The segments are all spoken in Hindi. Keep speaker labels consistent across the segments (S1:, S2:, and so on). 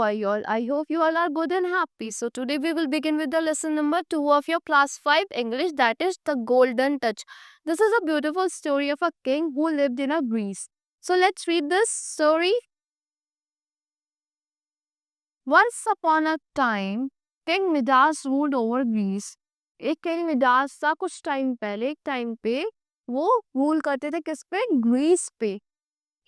S1: are you all? I hope you all are good and happy. So today we will begin with the lesson number 2 of your class 5 English, that is the golden touch. This is a beautiful story of a king who lived in a Greece. So let's read this story. Once upon a time, King Midas ruled over Greece. एक किंग मिडास था कुछ टाइम पहले, एक टाइम पे वो रूल करते थे किस पे? ग्रीस पे.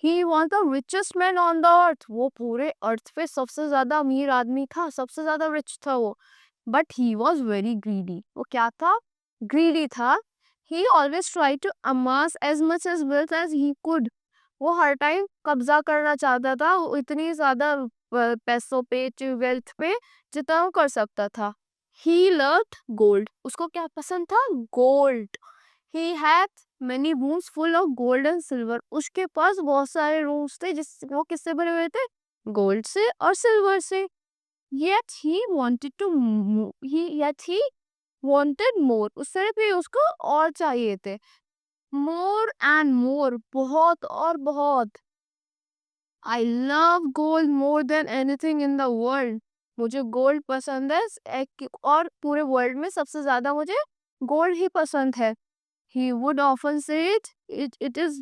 S1: He was the richest man on the earth. वो पूरे अर्थ पे सबसे ज्यादा अमीर आदमी था, सबसे ज्यादा रिच था वो. But he was very greedy. वो क्या था? Greedy था. He always tried to amass as much as wealth as he could. वो हर टाइम कब्जा करना चाहता था इतनी ज्यादा पैसों पे, वेल्थ पे, जितना वो कर सकता था. He loved gold. उसको क्या पसंद था? Gold. He had many rooms full of gold and silver. उसके पास बहुत सारे रूम्स थे जिस वो किससे भरे हुए थे? गोल्ड से और सिल्वर से. Yet he wanted more. उससे भी उसको और चाहिए थे. More and more. बहुत और बहुत. I love gold more than anything in the world. मुझे गोल्ड पसंद है और पूरे वर्ल्ड में सबसे ज्यादा मुझे गोल्ड ही पसंद है. He would often say it is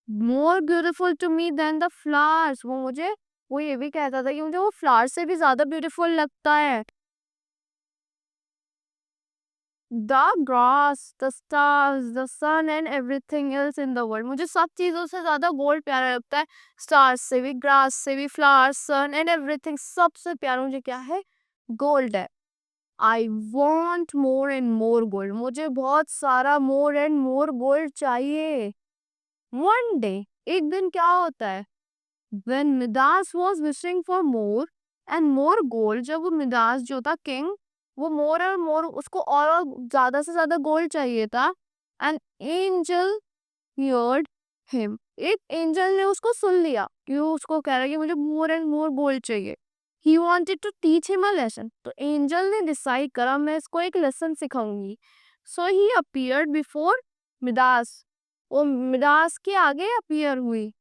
S1: more beautiful to me than the flowers. वो ये भी कहता था कि मुझे वो फ्लावर से भी ज्यादा ब्यूटीफुल लगता है. The grass, the stars, the sun and everything else in the world. मुझे सब चीजों से ज्यादा गोल्ड प्यारा लगता है. स्टार्स से भी, ग्रास से भी, फ्लावर्स, सन एंड एवरीथिंग, सबसे प्यारा मुझे क्या है? गोल्ड है. I want more and more gold. मुझे बहुत सारा more and more gold चाहिए. One day, एक दिन क्या होता है? When Midas was wishing for more and more gold, जब वो मिदास जो था किंग, वो more और more, उसको और ज्यादा से ज्यादा गोल्ड चाहिए था. An angel heard him. एक एंजल ने उसको सुन लिया कि वो उसको कह रहा है कि मुझे more and more gold चाहिए. He wanted to teach him a lesson. तो एंजल ने डिसाइड करा मैं इसको एक लेसन सिखाऊंगी. So he appeared before Midas. वो मिदास के आगे अपीयर हुई.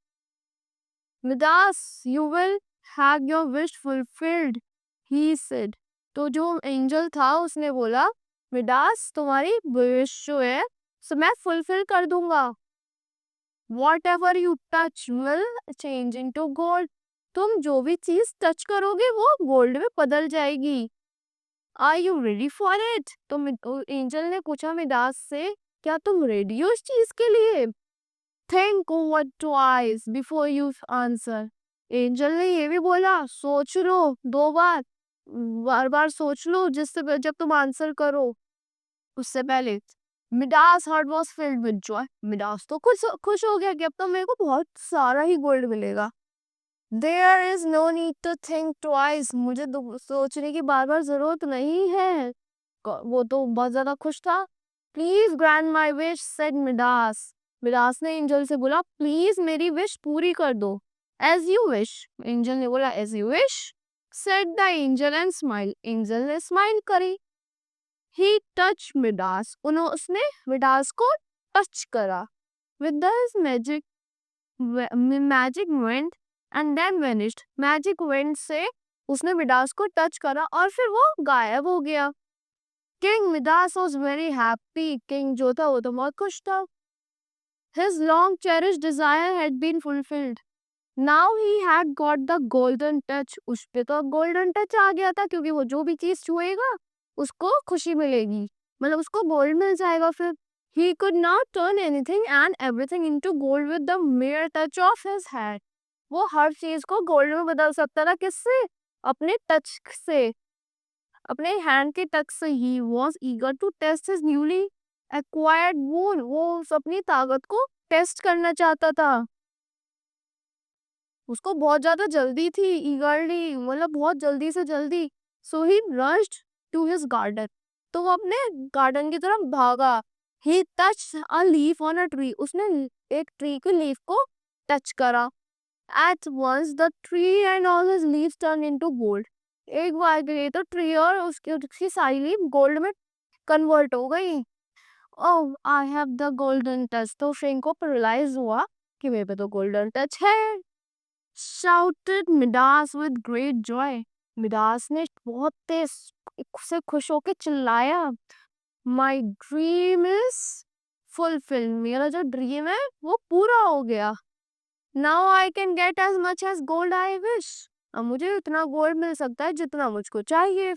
S1: Midas, you will have your wish fulfilled, he said. तो जो एंजल था उसने बोला, मिडास तुम्हारी विश जो है सो मैं फुलफिल कर दूंगा. Whatever you touch will change into gold. तुम जो भी चीज टच करोगे वो गोल्ड में बदल जाएगी. Are you ready for it? तो एंजल ने पूछा मिडास से, क्या तुम रेडी हो इस चीज के लिए? Think over twice before you answer. Angel ने ये भी बोला, सोच लो 2 बार, बार बार सोच लो जब तुम आंसर करो उससे पहले. Midas heart was filled with Joy. Midas तो खुश हो गया कि अब तो मेरे को बहुत सारा ही गोल्ड मिलेगा. There is no need to think twice. मुझे सोचने की बार बार जरूरत नहीं है. वो तो बहुत ज्यादा खुश था. Please grant my wish, said Midas. Midas ने एंजल से बोला, प्लीज मेरी विश पूरी कर दो. As you wish. एंजल ने बोला, as you wish, said the angel and smiled. Angel ने स्माइल करी. He touched Midas. उसने मिडास को टच करा. With his magic wand and then vanished. Magic wand से उसने मिडास को टच करा और फिर वो गायब हो गया. King Midas was very happy. King जो था वो तो बहुत खुश था. His long cherished desire had been fulfilled. Now he had got the golden touch. उस पे तो golden touch आ गया था क्योंकि वो जो भी चीज छुएगा उसको खुशी मिलेगी, मतलब उसको गोल्ड मिल जाएगा. फिर he could now turn anything and everything into gold with the mere touch of his hand. वो हर चीज को गोल्ड में बदल सकता था. किससे? अपने टच से, अपने हैंड के टच से. He was eager to test his newly acquired boon. वो अपनी ताकत को टेस्ट करना चाहता था. उसको बहुत ज्यादा जल्दी थी, ईगरली, मतलब बहुत जल्दी से जल्दी. So he rushed to his garden. तो वो अपने गार्डन की तरफ भागा. He touched a leaf on a tree. उसने एक ट्री की लीफ को टच करा. At once the tree and all his leaves turn into gold. एक बार के लिए तो ट्री और उसकी सारी लीफ गोल्ड में कन्वर्ट हो गई. Oh I have the golden touch. तो फ्रेंक को रियलाइज हुआ कि मेरे पे तो गोल्डन टच है. Shouted Midas with great joy. Midas ने बहुत तेज से खुश होके चिल्लाया, माई ड्रीम इज फुलफिल, मेरा जो ड्रीम है वो पूरा हो गया। Now I can get as much as gold I wish, अब मुझे इतना गोल्ड मिल सकता है जितना मुझको चाहिए।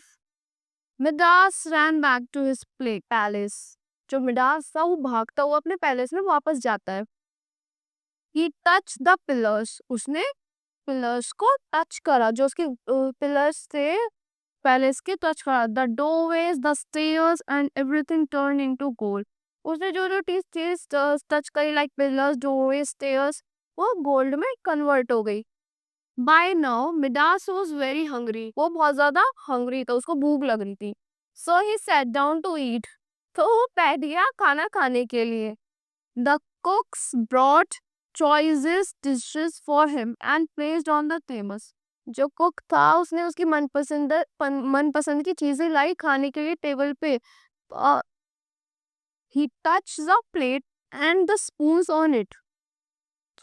S1: Midas ran back to his play palace, जो मिडास था वो भागता हुआ अपने पैलेस में वापस जाता है। ही टच द पिलर्स, उसने पिलर्स को टच करा, जो उसके पिलर्स थे पैलेस के, टच करा। The doorways, the stairs and everything turn into gold, उसने जो जो चीज टच करी लाइक पिलर्स, डोरवेज, स्टेयर्स, वो गोल्ड में कन्वर्ट हो गई। By now Midas was very hungry, वो बहुत ज्यादा हंग्री था, उसको भूख लग रही थी। So he sat down to eat, तो वो बैठ गया खाना खाने के लिए। The cooks brought choicest dishes for him and placed on the tables, जो कुक था उसने उसकी मनपसंद की चीजें लाई खाने के लिए टेबल पे। He touch the plate and the spoons on it,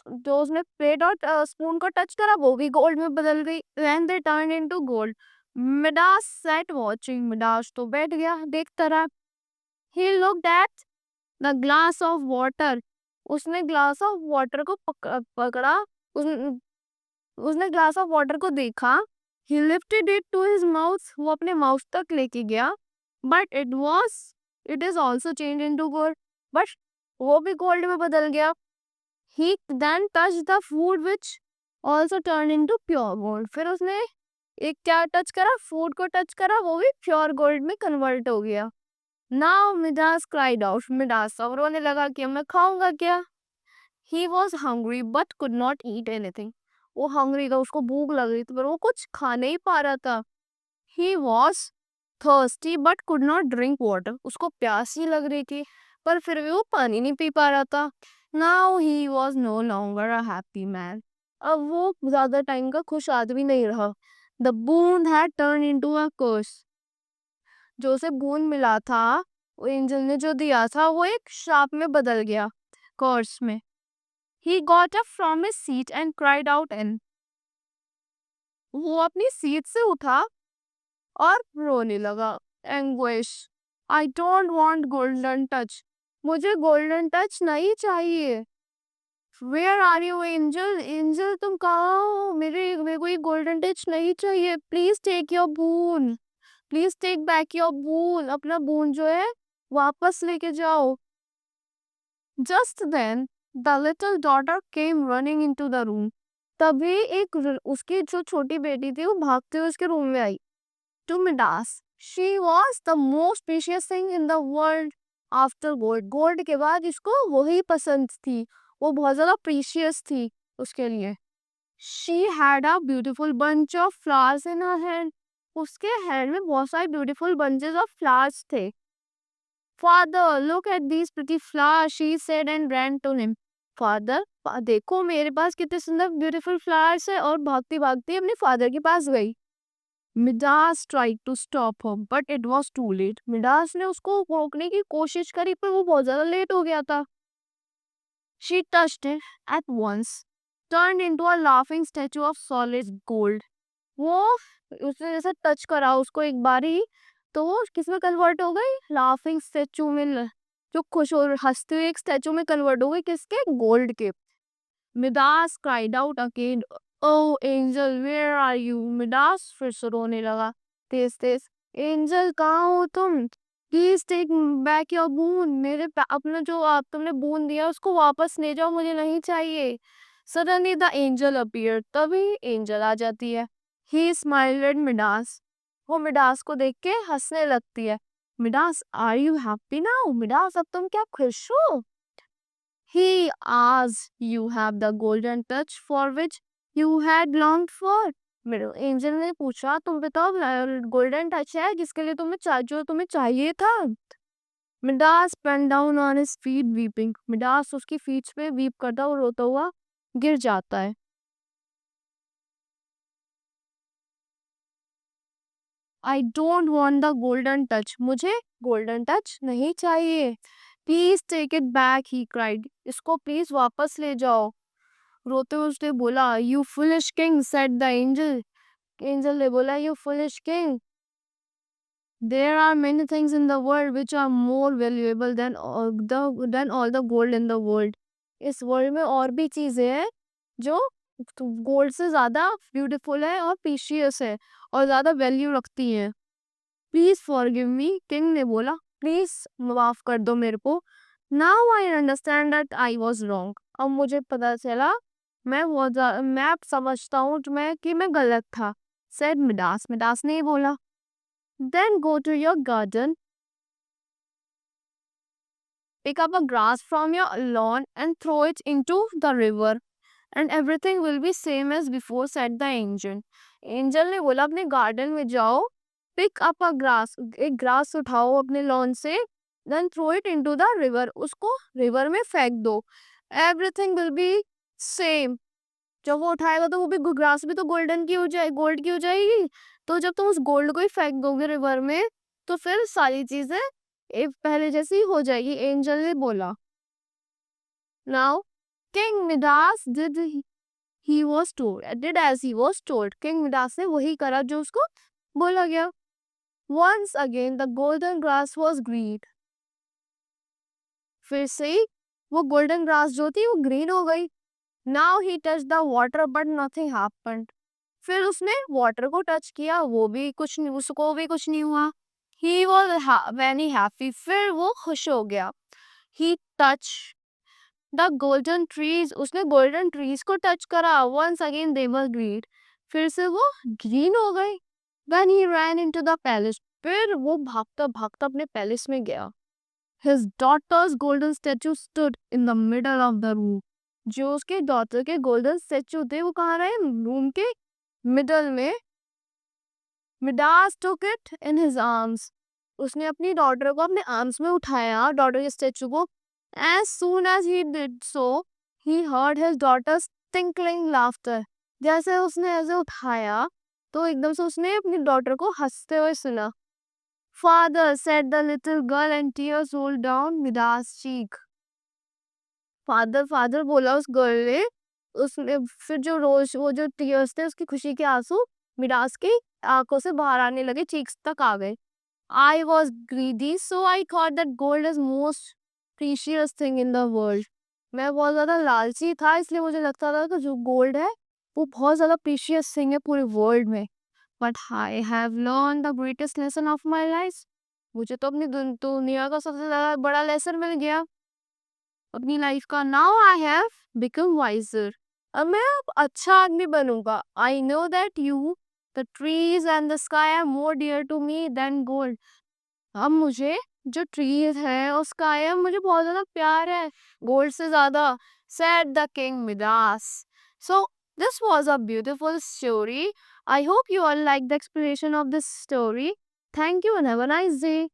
S1: जो उसने प्लेट और स्पून को टच करा वो भी गोल्ड में बदल गई। Then they turned into gold. Midas sat watching, Midas तो बैठ गया देखता रहा। He looked at the glass of water, उसने ग्लास ऑफ वाटर को पकड़ा, उसने ग्लास ऑफ वाटर को देखा। He lifted it to his mouth, वो अपने माउथ तक लेके गया। But it is also changed into gold, but वो भी गोल्ड में बदल गया। He then touched the food which also turned into pure gold, फिर उसने एक क्या टच करा, फूड को टच करा, वो भी प्योर गोल्ड में कन्वर्ट हो गया। Now Midas cried out, Midas अब रोने लगा कि मैं खाऊंगा क्या। He was hungry but could not eat anything, वो हंग्री था, उसको भूख लग रही थी पर वो कुछ खा नहीं पा रहा था। He was thirsty but could not drink water, उसको प्यास ही लग रही थी पर फिर भी वो पानी नहीं पी पा रहा था। Now he was no longer a happy man, अब वो ज्यादा टाइम का खुश आदमी नहीं रहा। The boon had turned into a curse, जो उसे बून मिला था, वो एंजल ने जो दिया था वो एक श्राप में बदल गया, कर्स में। He got up from his seat and cried out in, वो अपनी सीट से उठा और रोने लगा। Anguish, I don't want golden touch, मुझे गोल्डन टच नहीं चाहिए। Where are you angel, angel तुम कहाँ हो, मेरे को ये गोल्डन टच नहीं चाहिए। Please take your boon, please take back your boon, अपना बून जो है वापस लेके जाओ। Just then the little daughter came running into the room, तभी उसकी जो छोटी बेटी थी वो भागते हुए उसके रूम में आई। To Midas she was the most precious thing in the world after gold, gold के बाद इसको वही पसंद थी, वो बहुत ज्यादा प्रीशियस थी उसके लिए। She had a beautiful bunch of flowers in her hand, उसके हैंड में बहुत सारे ब्यूटीफुल बंचेस ऑफ फ्लावर्स थे। Father look at these pretty flowers, she said and ran to him, father देखो मेरे पास कितने सुंदर ब्यूटीफुल फ्लावर्स है, और भागती भागती अपने फादर के पास गई। Midas tried to stop her but it was too late, Midas ने उसको रोकने की कोशिश करी पर वो बहुत ज्यादा लेट हो गया था। She touched it at once, turned into a laughing statue of solid gold, वो उसने जैसे टच करा उसको एक बारी तो वो किस में कन्वर्ट हो गई, लाफिंग स्टेचू में, जो खुश और हंसते हुए एक स्टेचू में कन्वर्ट हो गई, किसके, गोल्ड के। Midas cried out again, oh angel where are you, Midas फिर से रोने लगा तेज तेज। एंजल कहाँ हो तुम, please take back your boon, अपना जो आप तुमने बून दिया उसको वापस ले जाओ, मुझे नहीं चाहिए। सडनली द एंजल अपीयर, तभी एंजल आ जाती है। ही स्माइल्ड एट मिडास, वो मिडास को देख के हंसने लगती है। Midas are you happy now, Midas अब तुम क्या खुश हो। He asked, you have the golden touch for which you had longed for, मेरे एंजल ने पूछा तुम बताओ गोल्डन टच है जिसके लिए जो तुम्हें चाहिए था। Midas bent down on his feet weeping, Midas उसकी फीट पे वीप करता हुआ रोता हुआ गिर जाता है। I don't want the golden touch, मुझे गोल्डन टच नहीं चाहिए। Please take it back, he cried, इसको प्लीज वापस ले जाओ, रोते हुए उसने बोला। You foolish king, said the angel, angel ने बोला, you foolish king, there are many things in the world which are more valuable than all the gold in the world. इस वर्ल्ड में और भी चीजें हैं जो गोल्ड से ज्यादा ब्यूटीफुल है और प्रीशियस है और ज्यादा वैल्यू रखती हैं। प्लीज फॉरगिव मी, किंग ने बोला, प्लीज माफ कर दो मेरे को। Now I understand that I was wrong, अब मुझे पता चला, मैं अब समझता हूँ कि मैं गलत था। सेड मिडास, मिडास ने ही बोला, then go to your garden, pick up a grass from your lawn and throw it into the river and everything will be same as before, said the angel। Angel ने बोला, अपने गार्डन में जाओ, पिक अप अ ग्रास, एक ग्रास उठाओ अपने लॉन से, then throw it into the river, उसको रिवर में फेंक दो, एवरीथिंग विल बी सेम। जब वो उठाएगा तो वो भी ग्रास भी तो गोल्डन की हो जाए, गोल्ड की हो जाएगी। तो जब तुम उस गोल्ड को ही फेंक दोगे रिवर में, तो फिर सारी चीजें एक पहले जैसी ही हो जाएगी, एंजल ने बोला। Now king Midas he was told, did as he was told। King Midas ने वही करा जो उसको बोला गया। Once again the golden grass was green। फिर से ही वो गोल्डन ग्रास जो थी वो ग्रीन हो गई। Now he touched the water but nothing happened। फिर उसने वाटर को टच किया, वो भी कुछ नहीं, उसको भी कुछ नहीं हुआ। He was very happy। फिर वो खुश हो गया। He touched the golden trees, उसने गोल्डन ट्रीज को टच करा। Once again they were green, फिर से वो ग्रीन हो गई। Then he ran into the palace। फिर वो भागता भागता अपने पैलेस में गया। His daughter's golden statue stood in the middle of the room। जो उसके डॉटर के गोल्डन स्टेचू थे वो कहाँ रहे, रूम के मिडल में। Midas took it in his arms। उसने अपनी डॉटर को अपने आर्म्स में उठाया, डॉटर के स्टेचू को। As soon as he did so, he heard his daughter's tinkling laughter। जैसे उसने ऐसे उठाया तो एकदम से उसने अपनी डॉटर को हंसते हुए सुना। Father, said the little girl and tears rolled down Midas' cheek। Father father बोला उस गर्ल ने। उसने फिर जो रोज वो जो टीयर्स थे उसकी खुशी के आंसू मिडास की आंखों से बाहर आने लगे, चीक्स तक आ गए। I was greedy, so I thought that gold is most precious thing in the world। मैं बहुत ज़्यादा लालची था, इसलिए मुझे लगता था कि जो गोल्ड है वो बहुत ज़्यादा प्रीशियस थिंग है पूरे वर्ल्ड में। But I have learned the greatest lesson of my life। मुझे तो अपनी दुनिया का सबसे ज़्यादा बड़ा लेसन मिल गया अपनी लाइफ का। Now I have become wiser। अब मैं अब अच्छा आदमी बनूंगा। I know that you, the trees and the sky are more dear to me than gold। अब मुझे जो ट्रीज है और स्काई है मुझे बहुत ज्यादा प्यार है गोल्ड से ज्यादा, said the king Midas। So this was a beautiful story। I hope you all like the explanation of this story। Thank you and have a nice day।